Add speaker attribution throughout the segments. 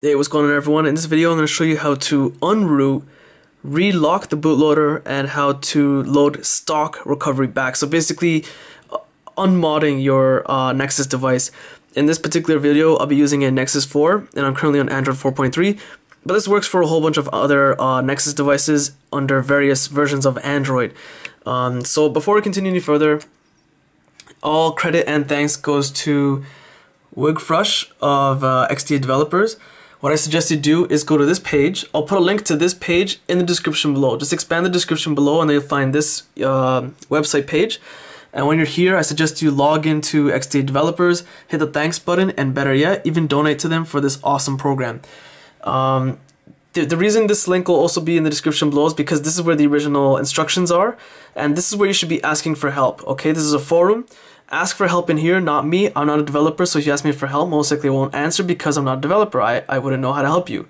Speaker 1: Hey, what's going on everyone? In this video I'm going to show you how to unroot, relock the bootloader, and how to load stock recovery back. So basically unmodding your Nexus device. In this particular video I'll be using a Nexus 4 and I'm currently on Android 4.3, but this works for a whole bunch of other Nexus devices under various versions of Android. So before we continue any further, all credit and thanks goes to Wigfrush of XDA developers. What I suggest you do is go to this page. I'll put a link to this page in the description below. Just expand the description below and then you'll find this website page. And when you're here, I suggest you log into XDA developers, hit the thanks button, and better yet, even donate to them for this awesome program. The reason this link will also be in the description below is because this is where the original instructions are, and this is where you should be asking for help. Okay, this is a forum. Ask for help in here, not me. I'm not a developer, so if you ask me for help, most likely I won't answer because I'm not a developer. I wouldn't know how to help you.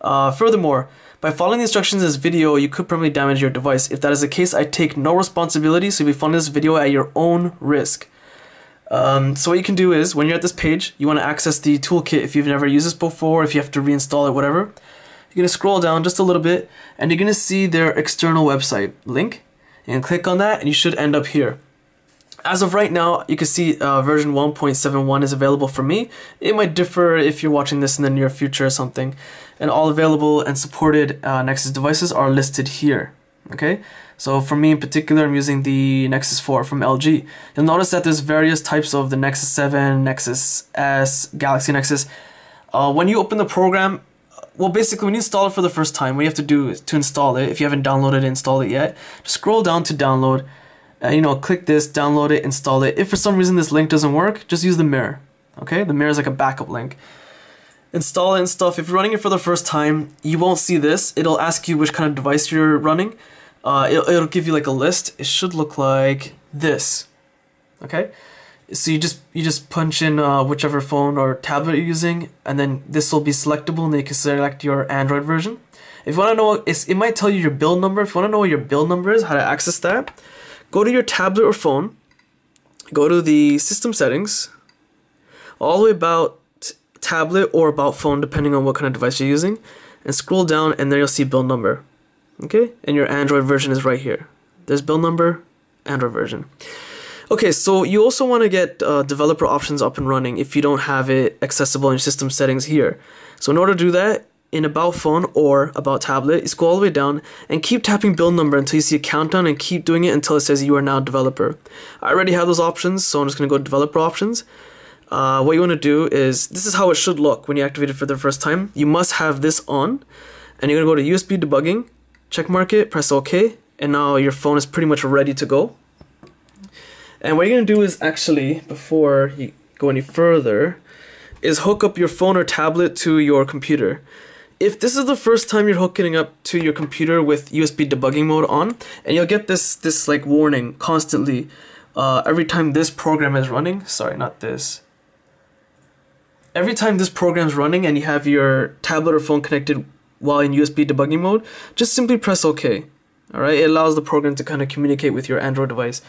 Speaker 1: Furthermore, by following the instructions in this video, you could permanently damage your device. If that is the case, I take no responsibility, so you'll be following this video at your own risk. So what you can do is, when you're at this page, you want to access the toolkit if you've never used this before, if you have to reinstall it, whatever. You're going to scroll down just a little bit, and you're going to see their external website link, and click on that, and you should end up here. As of right now, you can see version 1.71 is available for me. It might differ if you're watching this in the near future or something. And all available and supported Nexus devices are listed here. Okay, so for me in particular, I'm using the Nexus 4 from LG. You'll notice that there's various types of the Nexus 7, Nexus S, Galaxy Nexus. When you open the program, well, basically when you install it for the first time, what you have to do is to install it, if you haven't downloaded and installed it yet, just scroll down to download. Click this, download it, install it. If for some reason this link doesn't work, just use the mirror. Okay, the mirror is like a backup link. Install it and stuff. If you're running it for the first time, you won't see this. It'll ask you which kind of device you're running. It'll give you like a list. It should look like this. Okay, so you just punch in whichever phone or tablet you're using, and then this will be selectable, and then you can select your Android version. If you want to know, it might tell you your build number. If you want to know what your build number is, how to access that, go to your tablet or phone, go to the system settings, all the way about tablet or about phone, depending on what kind of device you're using, and scroll down, and there you'll see build number. Okay, and your Android version is right here. There's build number, Android version. Okay, so you also want to get developer options up and running if you don't have it accessible in your system settings here. So in order to do that, in about phone or about tablet, you scroll all the way down and keep tapping build number until you see a countdown, and keep doing it until it says you are now a developer. I already have those options, so I'm just going to go to developer options. What you want to do is, this is how it should look when you activate it for the first time. You must have this on, and you're going to go to USB debugging, check mark it, press OK, and now your phone is pretty much ready to go. And what you're going to do is actually, before you go any further, is hook up your phone or tablet to your computer. If this is the first time you're hooking up to your computer with USB debugging mode on, and you'll get this like warning constantly every time this program is running. Sorry, not this. Every time this program is running and you have your tablet or phone connected while in USB debugging mode, just simply press OK. Alright, it allows the program to kind of communicate with your Android device.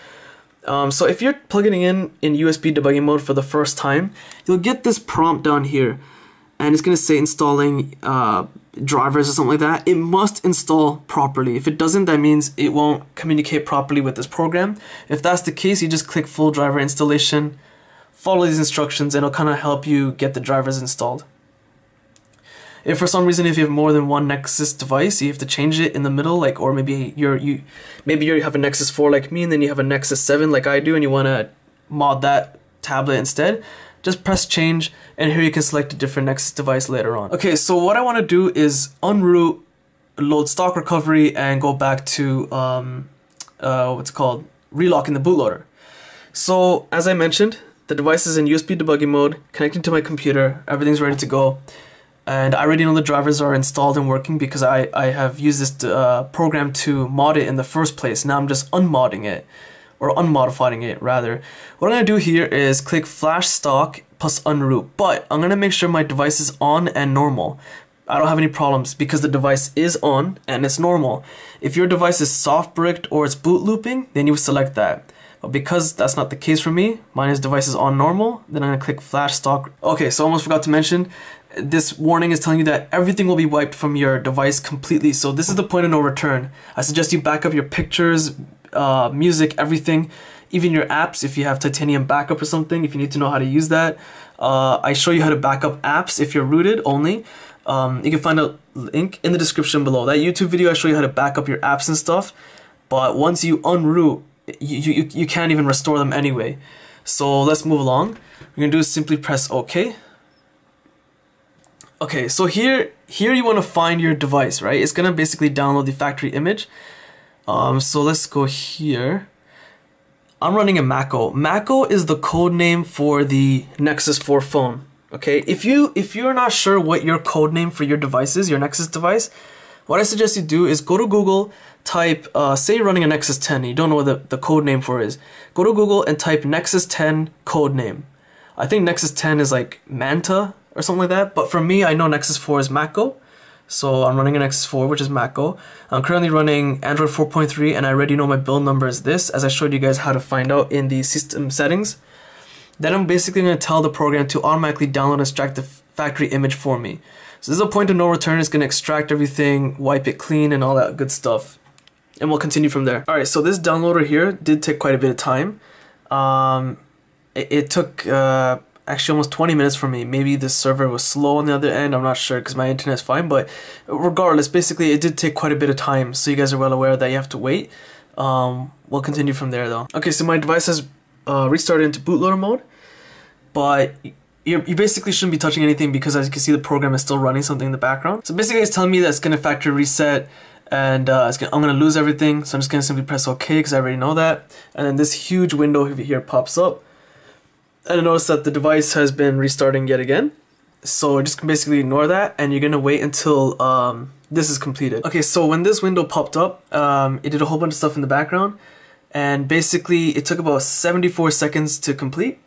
Speaker 1: So if you're plugging in USB debugging mode for the first time, you'll get this prompt down here. And it's going to say installing drivers or something like that. It must install properly. If it doesn't, that means it won't communicate properly with this program. If that's the case, you just click full driver installation, follow these instructions, and it'll kind of help you get the drivers installed. If for some reason, if you have more than one Nexus device, you have to change it in the middle, like, or maybe you have a Nexus 4 like me, and then you have a Nexus 7 like I do, and you want to mod that tablet instead, just press change, and here you can select a different Nexus device later on. Okay, so what I want to do is unroot, load stock recovery, and go back to what's it called, relocking the bootloader. So as I mentioned, the device is in USB debugging mode, connecting to my computer, everything's ready to go, and I already know the drivers are installed and working because I have used this program to mod it in the first place. Now I'm just unmodding it, or unmodifying it rather. What I'm going to do here is click flash stock plus unroot, but I'm going to make sure my device is on and normal. I don't have any problems because the device is on and it's normal. If your device is soft bricked or it's boot looping, then you select that. But because that's not the case for me, mine is devices on normal, then I'm gonna click flash stock. Okay, so I almost forgot to mention, this warning is telling you that everything will be wiped from your device completely. So this is the point of no return. I suggest you back up your pictures, music, everything, even your apps if you have titanium backup or something, if you need to know how to use that. I show you how to back up apps if you're rooted only. You can find a link in the description below. That YouTube video, I show you how to back up your apps and stuff. But once you unroot, you can't even restore them anyway. So let's move along. We're gonna do is simply press OK. Okay, so here you want to find your device, right? It's gonna basically download the factory image. So let's go here. I'm running a Mako. Mako is the code name for the Nexus 4 phone. Okay, if you're not sure what your code name for your device is, your Nexus device, what I suggest you do is go to Google, type, say you're running a Nexus 10, you don't know what the code name for is. Go to Google and type Nexus 10 code name. I think Nexus 10 is like Manta or something like that, but for me, I know Nexus 4 is Mako. So I'm running a Nexus 4, which is Mako. I'm currently running Android 4.3, and I already know my build number is this, as I showed you guys how to find out in the system settings. Then I'm basically going to tell the program to automatically download and extract the factory image for me. So this is a point of no return. It's going to extract everything, wipe it clean, and all that good stuff. And we'll continue from there. Alright, so this downloader here did take quite a bit of time. It took actually almost 20 minutes for me. Maybe the server was slow on the other end, I'm not sure, because my internet's fine, but regardless, basically it did take quite a bit of time, so you guys are well aware that you have to wait. We'll continue from there though. Okay, so my device has restarted into bootloader mode, but you basically shouldn't be touching anything because, as you can see, the program is still running something in the background. So basically it's telling me that it's going to factory reset, and I'm going to lose everything, so I'm just going to simply press OK because I already know that. And then this huge window here pops up. And I notice that the device has been restarting yet again. So just basically ignore that, and you're gonna wait until this is completed. Okay, so when this window popped up, it did a whole bunch of stuff in the background, and basically it took about 74 seconds to complete.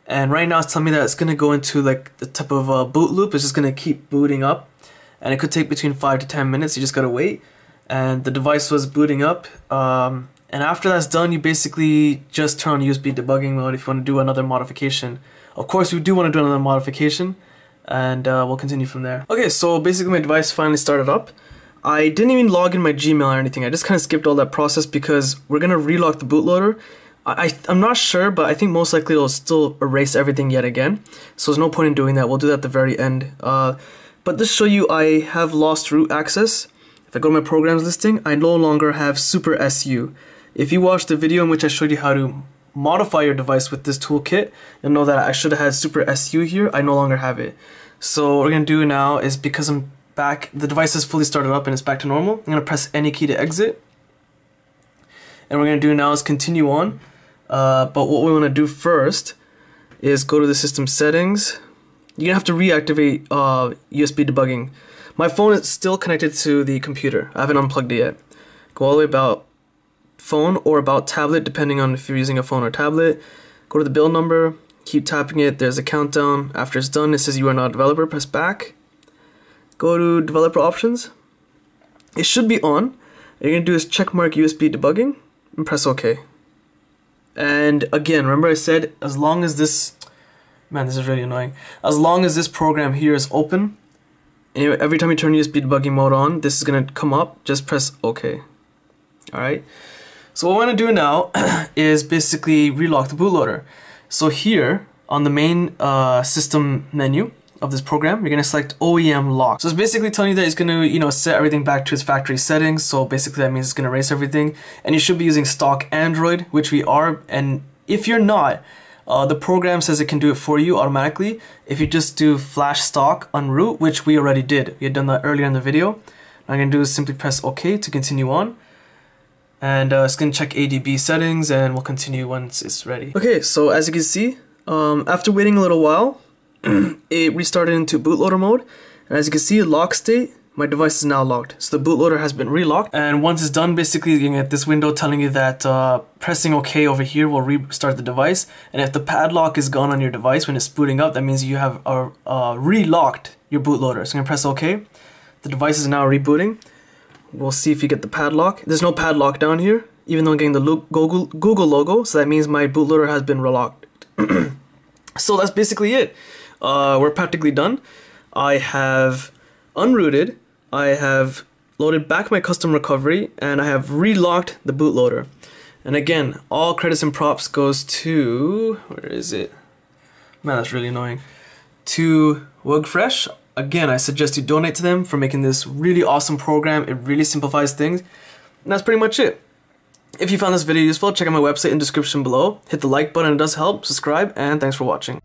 Speaker 1: And right now it's telling me that it's gonna go into like the type of boot loop. It's just gonna keep booting up, and it could take between 5 to 10 minutes. You just gotta wait. And the device was booting up. And after that's done, you basically just turn on USB debugging mode if you want to do another modification. Of course, we do want to do another modification, and we'll continue from there. Okay, so basically my device finally started up. I didn't even log in my Gmail or anything. I just kind of skipped all that process because we're going to relock the bootloader. I'm not sure, but I think most likely it'll still erase everything yet again. So there's no point in doing that. We'll do that at the very end. But just to show you, I have lost root access. If I go to my programs listing, I no longer have Super SU. If you watched the video in which I showed you how to modify your device with this toolkit, you'll know that I should have had Super SU here. I no longer have it. So what we're going to do now is, because I'm back, the device is fully started up and it's back to normal, I'm going to press any key to exit. And what we're going to do now is continue on. But what we want to do first is go to the system settings. You're going to have to reactivate USB debugging. My phone is still connected to the computer. I haven't unplugged it yet. Go all the way about phone or about tablet, depending on if you're using a phone or tablet. Go to the build number, keep tapping it, there's a countdown. After it's done, it says you are not a developer, press back. Go to developer options. It should be on. What you're going to do is checkmark USB debugging and press OK. And again, remember I said, as long as this, man, this is really annoying. As long as this program here is open, and every time you turn USB debugging mode on, this is going to come up, just press OK. Alright. So what I want to do now is basically relock the bootloader. So here on the main system menu of this program, you're going to select OEM lock. So it's basically telling you that it's going to, set everything back to its factory settings. So basically that means it's going to erase everything. And you should be using stock Android, which we are. And if you're not, the program says it can do it for you automatically. If you just do flash stock unroot, which we already did. We had done that earlier in the video. What I'm going to do is simply press OK to continue on. And it's going to check ADB settings, and we'll continue once it's ready. Okay, so as you can see, after waiting a little while, it restarted into bootloader mode. And as you can see, lock state, my device is now locked. So the bootloader has been relocked. And once it's done, basically you can get this window telling you that pressing OK over here will restart the device. And if the padlock is gone on your device when it's booting up, that means you have relocked your bootloader. So I'm going to press OK. The device is now rebooting. We'll see if you get the padlock. There's no padlock down here. even though I'm getting the Google logo, so that means my bootloader has been relocked. So that's basically it. We're practically done. I have unrooted, I have loaded back my custom recovery, and I have relocked the bootloader. And again, all credits and props goes to, where is it? Man, that's really annoying. To Wugfresh. Again, I suggest you donate to them for making this really awesome program. It really simplifies things. And that's pretty much it. If you found this video useful, check out my website in the description below. Hit the like button, it does help. Subscribe, and thanks for watching.